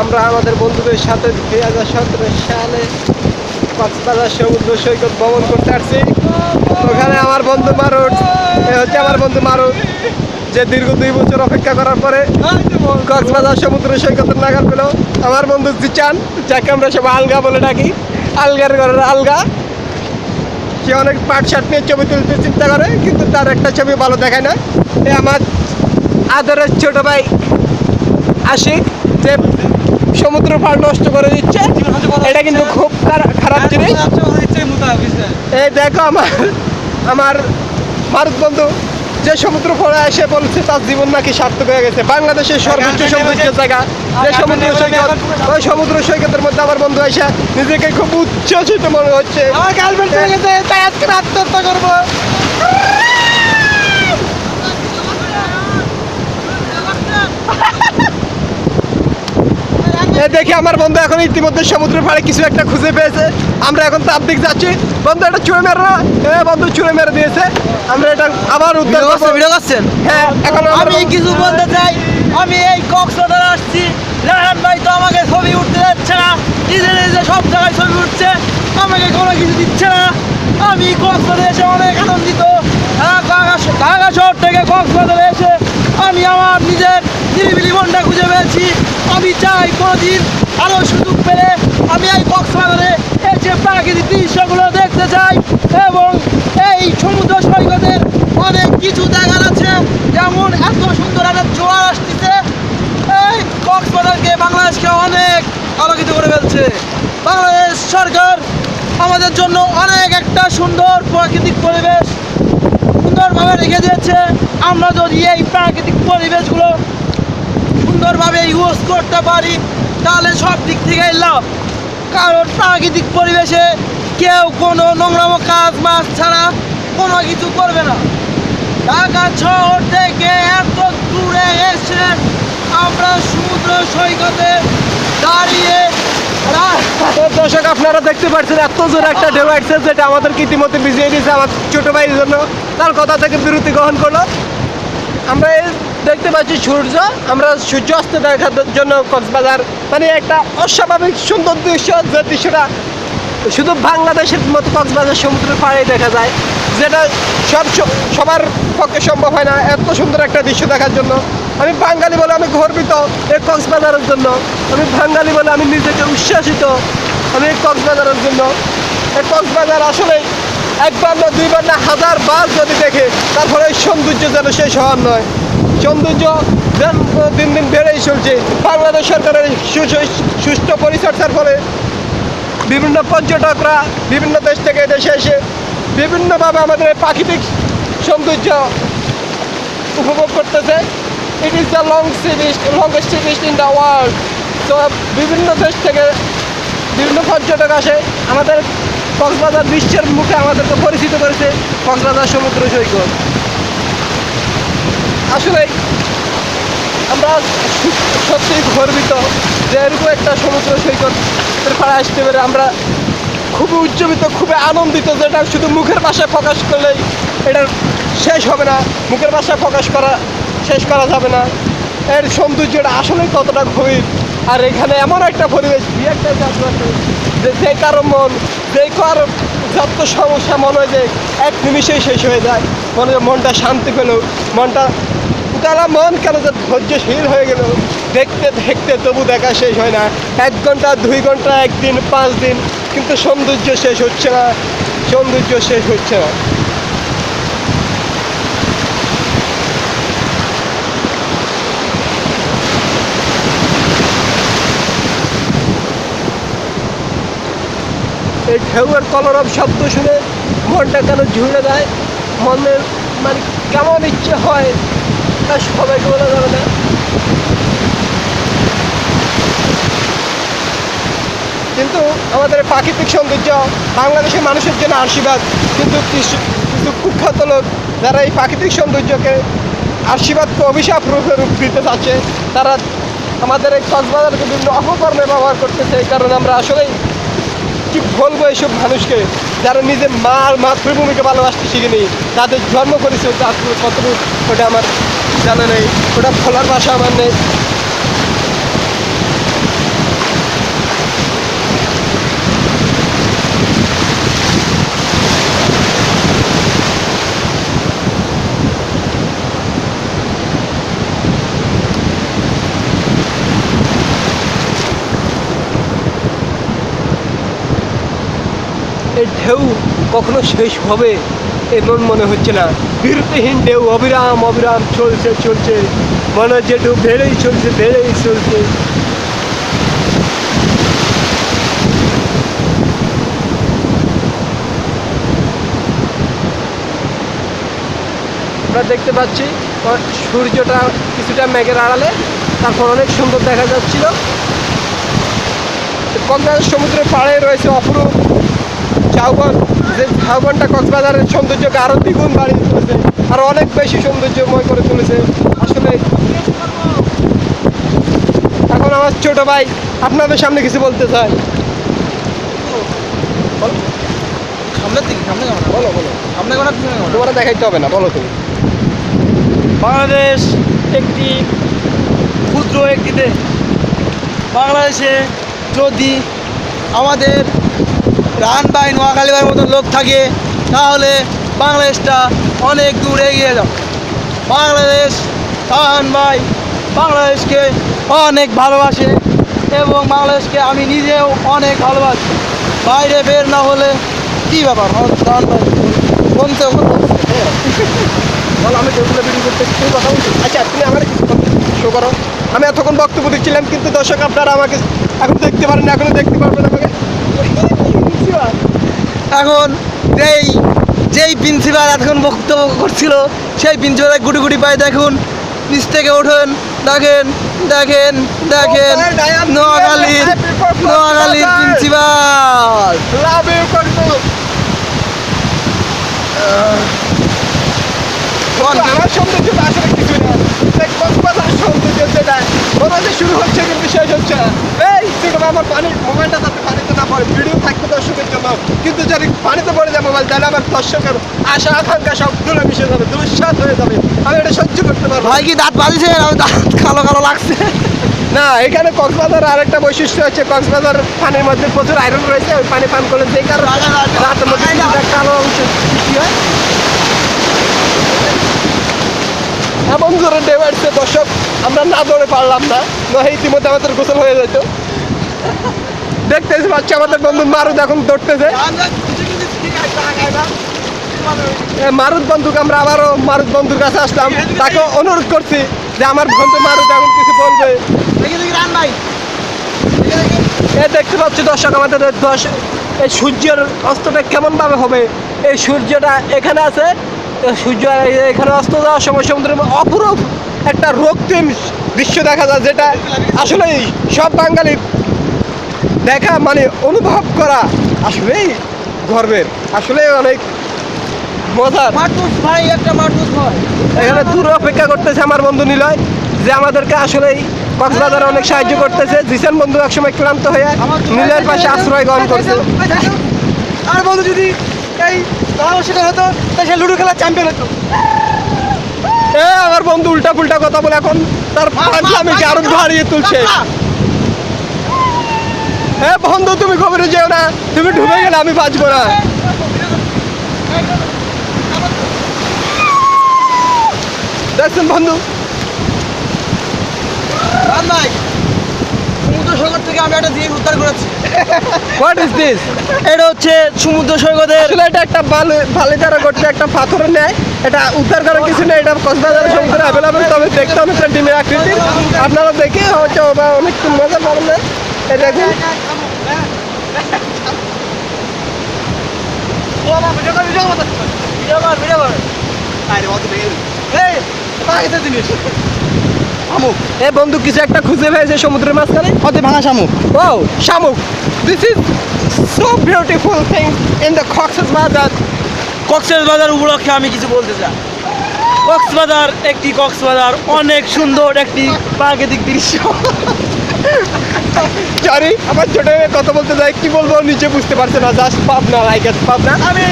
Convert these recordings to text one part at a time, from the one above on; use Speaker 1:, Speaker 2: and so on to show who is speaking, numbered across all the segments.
Speaker 1: আমরা আমাদের বন্ধুদের সাথে 2017 সালে কক্সবাজার সমুদ্র সৈকত ভ্রমণ করতে আসছি। ওখানে আমার বন্ধু মারুট, হচ্ছে আমার বন্ধু মারুট, যে দীর্ঘ 2 বছর অপেক্ষা করার পরে কক্সবাজার সমুদ্র সৈকতের নাগাল পেল। আমার বন্ধু জিচান, যাকে আমরা সবাই আলগা বলে ডাকি, আলগার ঘরের আলগা। সে অনেক পাট শার্ট নিয়ে ছবি তুলতে চিন্তা করে, কিন্তু তার একটা ছবি ভালো দেখায় না। এ আমার আদরের ছোট ভাই আশিক, যে সমুদ্র পাড় নষ্ট করে দিচ্ছে। এটা কিন্তু খুব খারাপ জিনিস। এই দেখো আমার মারুত বন্ধু যে সমুদ্র পাড়ে এসে বলছে তার জীবন নাকি সার্থক হয়ে গেছে। বাংলাদেশের সর্বোচ্চ সমুদ্র জায়গা যে সমুদ্র সৈকত, ওই সমুদ্র সৈকতের মধ্যে আমার বন্ধু এসে নিজেকে খুব উচ্ছ্বসিত মনে হচ্ছে। আমার গার্লফ্রেন্ড চলে গেছে, তাই আজকে আত্মহত্যা করবো। দেখি আমার বন্ধু এখন ইতিমধ্যে সমুদ্রের পাড়ে কিছু একটা খুঁজে পেয়েছে। আমরা এখন তার দিক যাচ্ছি। বন্ধু এটা ছুঁড়ে মেরে না, বন্ধু ছুঁড়ে মেরে দিয়েছে। আমরা এটা আবার উদ্ধার করবো।
Speaker 2: ভিডিও করছেন?
Speaker 1: হ্যাঁ, এখন
Speaker 2: আমি কিছু বলতে চাই। আমি এই কক্সবাজার আসছি, রাহান ভাই তো আমাকে ছবি উঠতে যাচ্ছে না, নিজে নিজে সব জায়গায় ছবি উঠছে, আমাকে কোনো কিছু দিচ্ছে না। আমি কক্সবাজারে এসে অনেক আনন্দিত। ঢাকা শহর থেকে কক্সবাজারে এসে আমি আমার নিজের নিরিবিলি মনটা খুঁজে পেয়েছি। আমি চাই কোনোদিন আরও সুযোগ পেলে আমি এই কক্সবাজারে এসে প্রাকৃতিক দৃশ্যগুলো দেখতে চাই। এবং এই সমুদ্র সৈকতের অনেক কিছু দেখার আছে, যেমন এত সুন্দর একটা জোয়ার আসতেছে। এই কক্সবাজারকে, বাংলাদেশকে অনেক আলোকিত করে ফেলছে। বাংলাদেশ সরকার আমাদের জন্য অনেক একটা সুন্দর প্রাকৃতিক পরিবেশ সুন্দরভাবে রেখে দিয়েছে। আমরা যদি এই প্রাকৃতিক পরিবেশগুলো সুন্দরভাবে ইউজ করতে পারি তাহলে সব দিক থেকেই লাভ। কারণ প্রাকৃতিক পরিবেশে কেউ কোনো নোংরাম কাজ মাছ ছাড়া কোনো কিছু করবে না। ঢাকা শহর থেকে এত দূরে এসে আমরা সমুদ্র সৈকতে দাঁড়িয়ে
Speaker 1: দর্শক আপনারা দেখতে পাচ্ছেন এত জোরে একটা ঢেউ আসছে, যেটা আমাদেরকে ইতিমধ্যে ভিজিয়ে দিয়েছে আমার ছোট ভাইয়ের জন্য। তার কথা থেকে বিরতি গ্রহণ করলো। আমরা দেখতে পাচ্ছি সূর্য, আমরা সূর্য অস্ত দেখার জন্য কক্সবাজার মানে একটা অস্বাভাবিক সুন্দর দৃশ্য, যে দৃশ্যটা শুধু বাংলাদেশের মতো কক্সবাজার সমুদ্রের পাড়েই দেখা যায়, যেটা সবার পক্ষে সম্ভব হয় না এত সুন্দর একটা দৃশ্য দেখার জন্য। আমি বাঙালি বলে আমি গর্বিত এই কক্সবাজারের জন্য। আমি বাঙালি বলে আমি নিজেকে উচ্ছ্বাসিত আমি এই কক্সবাজারের জন্য। এই কক্সবাজার আসলে একবার না, দুইবার না, 1000 বার যদি দেখে তারপরে এই সৌন্দর্য যেন শেষ হওয়ার নয়। সৌন্দর্য দিন দিন বেড়েই চলছে। বাংলাদেশ সরকারের সুষ্ঠু পরিচর্যার ফলে বিভিন্ন পর্যটকরা বিভিন্ন দেশ থেকে দেশে এসে বিভিন্নভাবে আমাদের এই প্রাকৃতিক সৌন্দর্য উপভোগ করতেছে। It is the longest sea beach in the world. তো বিভিন্ন দেশ থেকে বিভিন্ন পর্যটক আসে আমাদের কক্সবাজার বিশ্বের মুখে আমাদেরকে পরিচিত করেছে কক্সবাজার সমুদ্র সৈকত। আসলে আমরা সত্যিই গর্বিত যে এরকম একটা সমুদ্র সৈকতের পাড়ে আসতে পেরে আমরা খুবই উজ্জীবিত, খুবই আনন্দিত। যেটা শুধু মুখের ভাষায় প্রকাশ করলেই এটা শেষ হবে না, মুখের ভাষায় শেষ করা যাবে না। এর সৌন্দর্যটা আসলেই কতটা গভীর। আর এখানে এমন একটা পরিবেশ, যে কারো যত সমস্যা মনে হয় যে এক নিমিষেই শেষ হয়ে যায়। মনটা শান্তি পেল, মনটা তারা মন কেন যে ধৈর্যশীল হয়ে গেল। দেখতে দেখতে তবু দেখা শেষ হয় না। 1 ঘন্টা, 2 ঘন্টা, 1 দিন, 5 দিন, কিন্তু সৌন্দর্য শেষ হচ্ছে না, সৌন্দর্য শেষ হচ্ছে না। এই ঢেউয়ের কলরব শব্দ শুনে মনটা কেন ঝুড়ে দেয়, মনের মানে কেমন ইচ্ছে হয় তা সবাইকে বলা যাবে না। কিন্তু আমাদের প্রাকৃতিক সৌন্দর্য বাংলাদেশের মানুষের জন্য আশীর্বাদ। কিন্তু কিছু কুখ্যাত লোক যারা এই প্রাকৃতিক সৌন্দর্যকে আশীর্বাদকে অভিশাপ রূপে রূপ দিতে চাচ্ছে, তারা আমাদের এই কক্সবাজারকে বিভিন্ন অপকর্মে ব্যবহার করতেছে। এই কারণে আমরা আসলেই কি বলবো এইসব মানুষকে, যারা নিজের মাতৃভূমিকে ভালোবাসতে শিখেনি, তাদের জন্ম করেছে কতটুকু ওটা আমার জানা নেই, ওটা বলার ভাষা আমার নেই। এই ঢেউ কখনো শেষ হবে এমন মনে হচ্ছে না। বিরতিহীন ঢেউ অবিরাম অবিরাম চলছে চলছে, মনে হচ্ছে ঢেউ বেড়েই চলছে বেড়েই চলছে। আমরা দেখতে পাচ্ছি সূর্যটা কিছুটা মেঘের আড়ালে, তারপর অনেক সুন্দর দেখা যাচ্ছিল। কক্সবাজার সমুদ্রের পাড়ে রয়েছে অপরূপ ঝাউবন, যে ঝাউবনটা কক্সবাজারের সৌন্দর্যকে আরও দ্বিগুণ বাড়িয়ে তুলেছে, আরও অনেক বেশি সৌন্দর্যময় করে তুলেছে। আসলে এখন আমার ছোট ভাই আপনাদের সামনে কিছু বলতে চাই।
Speaker 2: সামনের দিকে সামনে কেমন
Speaker 1: বলো বলো,
Speaker 2: সামনে কেমন পিছনে কেমন
Speaker 1: তোমার দেখাইতে হবে না, বলো তুমি।
Speaker 2: বাংলাদেশ একটি ক্ষুদ্র একটি দেশ। বাংলাদেশে যদি আমাদের রানবাই নোয়াখালীর মতো লোক থাকে তাহলে বাংলাদেশটা অনেক দূর এগিয়ে যাবে। বাংলাদেশ রাহান ভাই বাংলাদেশকে অনেক ভালোবাসে এবং বাংলাদেশকে আমি নিজেও অনেক ভালোবাসি। বাইরে বের না হলে কী ব্যাপার রাহান ভাই বলতে
Speaker 1: বলো, আমি যেগুলো ভিডিও করতে তুমি কথা বলছি। আচ্ছা তুমি আমার শো করো। আমি এতক্ষণ বক্তব্য দিচ্ছিলাম, কিন্তু দর্শক আপনারা আমাকে এখন দেখতে পারেন না, এখনো দেখতে পারবেন আমাকে।
Speaker 2: এখন যেই প্রিন্সিপাল এতক্ষণ বক্তব্য করছিল সেই প্রিন্সিপালের গুটি গুটি পায়ে দেখুন, নিচ থেকে উঠুন, দেখেন দেখেন দেখেন নোয়াখালীর প্রিন্সিপাল।
Speaker 1: লাভ ইউ করবো। আমার সৌন্দর্য আসলে কিছুই না, কক্সবাজার সৌন্দর্য যেটা মনে হচ্ছে শুরু হচ্ছে কিন্তু শেষ হচ্ছে না। এই ছোট ভাই, আমার মোবাইলটা যাতে পানিতে না পড়ে, ভিডিও থাকবে দর্শকের জন্য, কিন্তু যদি পানিতে পড়ে যায় মোবাইল, তাহলে আমার দর্শকের আশা আকাঙ্ক্ষা সবগুলো মিশে যাবে, দুঃসাদ হয়ে যাবে। আমি এটা সহ্য করতে পারবো।
Speaker 2: ভাই কি দাঁত বাঁধিয়েছে? আমার দাঁত কালো কালো লাগছে।
Speaker 1: না, এখানে কক্সবাজার আরেকটা বৈশিষ্ট্য হচ্ছে, কক্সবাজার পানির মধ্যে প্রচুর আয়রন রয়েছে। ওই পানি পান করলে যেই কারণে দাঁতের মধ্যে কিছুটা কালো অংশ সৃষ্টি হয়। এমন জোরে ঢেউ আসছে দর্শক, আমরা না দৌড়ে পারলাম না, নয় ইতিমধ্যে আমাদের গোসল হয়ে যেত। দেখতেছি পাচ্ছি আমাদের বন্ধু মারুদ এখন দৌড়তেছে। মারুদ বন্ধুকে আমরা আবারও মারুদ বন্ধুর কাছে আসলাম, তাকে অনুরোধ করছি যে আমার বন্ধু মারুদ এখন কিছু বলবে। এ দেখতে পাচ্ছি দর্শক আমাদের এই সূর্যের অস্তটা কেমনভাবে হবে। এই সূর্যটা এখানে আছে, সূর্য এখানে অস্ত যাওয়ার সময় সমুদ্রের অপরূপ একটা রক্তিম দৃশ্য দেখা যায়, যেটা আসলে সব বাঙালির দেখা মানে অনুভব করা আসলেই গর্বের, আসলে অনেক মজার।
Speaker 2: ভাই একটা মারতুস ভাই
Speaker 1: এখানে দূর অপেক্ষা করতেছে আমার বন্ধু নিলয়, যে আমাদেরকে আসলেই কক্সবাজারে অনেক সাহায্য করতেছে। জিসান বন্ধু একসময় ক্লান্ত হয়ে নিলয়ের পাশে আশ্রয় গ্রহণ করছে।
Speaker 2: আর বন্ধু যদি এই সেটা হতো তাই সে লুডো খেলার চ্যাম্পিয়ন হতো।
Speaker 1: আমার বন্ধু উল্টা পুল্টা কথা বলে এখন তার পাগলামিকে আরো বাড়িয়ে তুলছে। হ্যাঁ বন্ধু, তুমি গভীরে যেও না, তুমি ডুবে গেলে আমি বাঁচবো না। দেখছেন বন্ধু,
Speaker 2: ভাই সমুদ্র সৈকত থেকে আমি একটা জিনিস উদ্ধার করেছি।
Speaker 1: What is this?
Speaker 2: এটা হচ্ছে সমুদ্র সৈকতের,
Speaker 1: আসলে এটা একটা বালি দ্বারা গঠিত একটা পাথরের ন্যায়। এটা উদ্ধার করার কিছু নেই, এটা কক্সবাজারের সমুদ্রে অ্যাভেলেবেল, তবে দেখতে অনেকটা ডিমের আকৃতি। আপনারা দেখে হয়তো অনেক মজা পাবেন না। এই দেখুন, এ বন্ধু কিছু একটা খুঁজে পেয়েছে সমুদ্রের মাঝখানে,
Speaker 2: হতে ভাঙা শামুক।
Speaker 1: ও শামুক। This is so beautiful thing in the Cox's Bazar.
Speaker 2: Cox's Bazar উপলক্ষে আমি কিছু বলতে চাই। কক্সবাজার অনেক সুন্দর একটি প্রাকৃতিক দৃশ্য।
Speaker 1: সরি, আমার ছোট মেয়ে কথা বলতে যাই, কি বলবো নিচে বুঝতে পারছে না। Just Pabna, like Pabna.
Speaker 2: আমি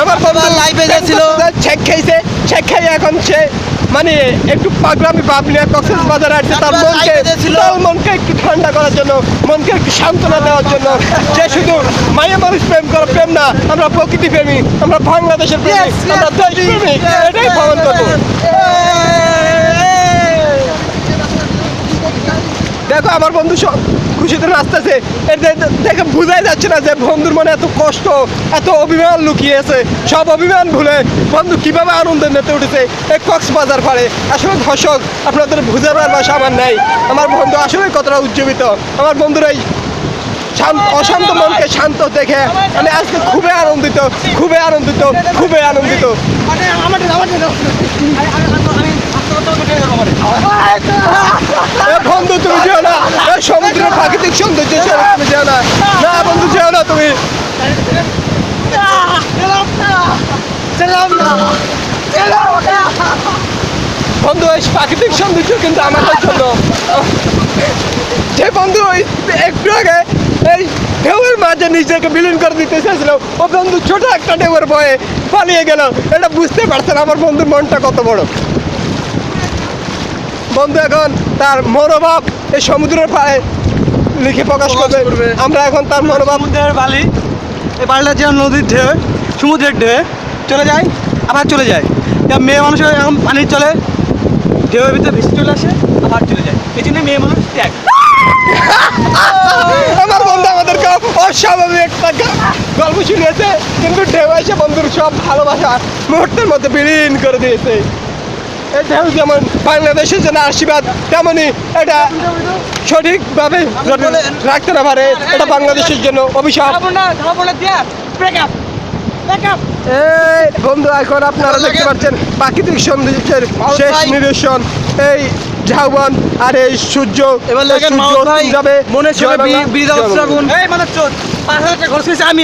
Speaker 1: আমার বাবা
Speaker 2: লাইভে গেছিল,
Speaker 1: চেক খাইছে, চেক খাই এখন সে মানে একটু পাগলামি ভাব নিয়ে কক্সবাজার আসছে, তার মনকে একটু ঠান্ডা করার জন্য, মনকে একটু সান্ত্বনা দেওয়ার জন্য। সে শুধু মায়া মানুষ প্রেম করে, প্রেম না, আমরা প্রকৃতি প্রেমী, আমরা বাংলাদেশের প্রেমিক, আমরা দেশ প্রেমিক, এটাই পালন করবো। দেখো আমার বন্ধু খুশিতে নাচতেছে, এর দেখে বোঝাই যাচ্ছে না যে বন্ধুর মনে এত কষ্ট, এত অভিমান লুকিয়ে আছে। সব অভিমান ভুলে বন্ধু কিভাবে আনন্দে মেতে উঠেছে এই কক্সবাজার পাড়ে। আসলে দর্শক, আপনাদের বোঝাবার ভাষা আমার নাই। আমার বন্ধু আসলে কতটা উজ্জীবিত। আমার বন্ধুর এই অশান্ত মনকে শান্ত দেখে আমি আজকে খুবই আনন্দিত, খুবই আনন্দিত, খুবই আনন্দিত। বন্ধু তুমি যেও না, এই সমুদ্রের প্রাকৃতিক সৌন্দর্য ছেড়ে তুমি যেও না। না বন্ধু যেও না তুমি। বন্ধু এই প্রাকৃতিক সৌন্দর্য কিন্তু আমাদের জন্য। যে বন্ধু একটু আগে এই ঢেউয়ের মাঝে নিজেকে বিলীন করে দিতে চেয়েছিল, ও বন্ধু ছোট একটা ঢেউয়ের ভয়ে পালিয়ে গেল। এটা বুঝতে পারছেন আমার বন্ধুর মনটা কত বড়। বন্ধু এখন তার মনোভাব এই সমুদ্রের পাড়ে লিখে প্রকাশ করবে। আমরা এখন তার মনোভাব
Speaker 2: সমুদ্রের বালি, এই বালিটা যে নদীর ঢেউ, সমুদ্রের ঢেউ চলে যায় আবার চলে যায়। এটা মেয়ে মানুষের এরকম পানি চলে, ঢেউয়ের ভিতরে ভেসে চলে আসে আবার চলে যায়। এই জন্য মেয়ে মানুষ ত্যাগ।
Speaker 1: আমার বন্ধু আমাদেরকে অস্বাভাবিক একটা গল্প শুনিয়েছে, কিন্তু ঢেউ এসে বন্ধুর সব ভালোবাসা মুহূর্তের মধ্যে বিলীন করে দিয়েছে। এই ঢেউ যেমন বাংলাদেশের জন্য আশীর্বাদ, তেমনই এটা সঠিকভাবে যদি রাখতে না পারে, এটা বাংলাদেশের জন্য অভিশাপ। এই বন্ধু এখন আপনারা দেখতে পাচ্ছেন প্রাকৃতিক সৌন্দর্যের শেষ নিদর্শন এই ঝাউবন আর এই সূর্য।
Speaker 2: এবার দেখেন
Speaker 1: সূর্য
Speaker 2: মাহমুদ ভাই
Speaker 1: যাবে
Speaker 2: মনে ছিল
Speaker 1: জয় বাংলা,
Speaker 2: বিড়ি
Speaker 1: জয় বাংলা।
Speaker 2: এই মানে চোর 5,000 টাকা খরচ করেছি আমি।